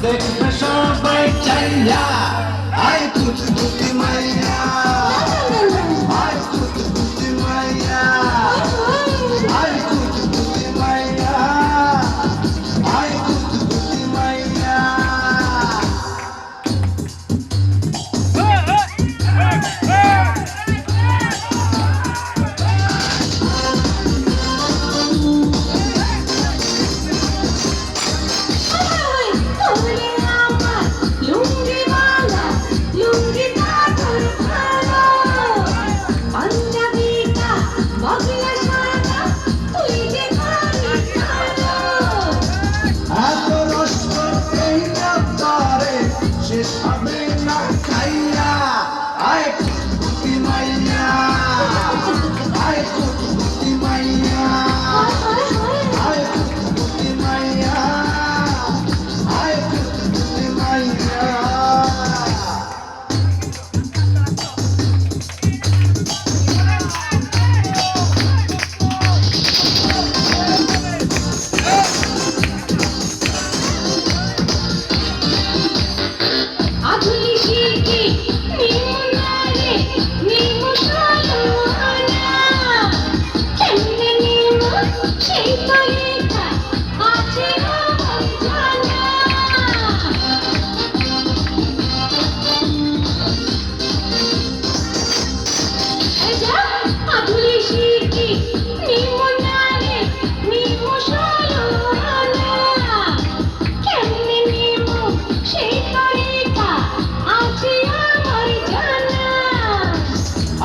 দেখবে সবাই চাইয়া আয় কুচি কুচি মাইয়া আয় কুচি কুচি মাইয়া আয় কুচি কুচি মাইয়া আয় কুচি কুচি মাইয়া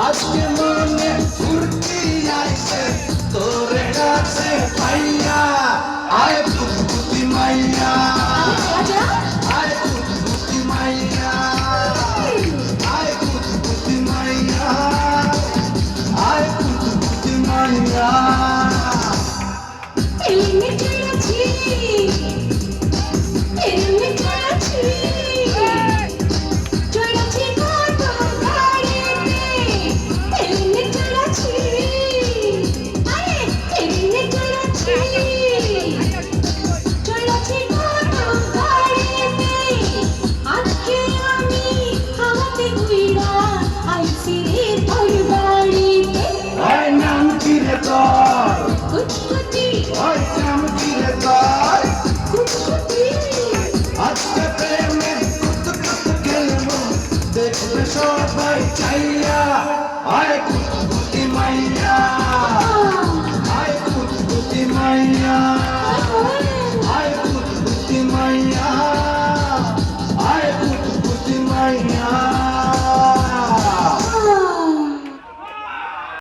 আজকে মনে ফুর্তি আইছে তোরে কাছে পাইয়া আয় ফুটফুটি মাইয়া আয় ফুটফুটি মাইয়া আয় ফুটফুটি মাইয়া আয় ফুটফুটি মাইয়া দেখবে সবাই চাইয়া আয় কুচকুচি মাইয়া আয় কুচকুচি মাইয়া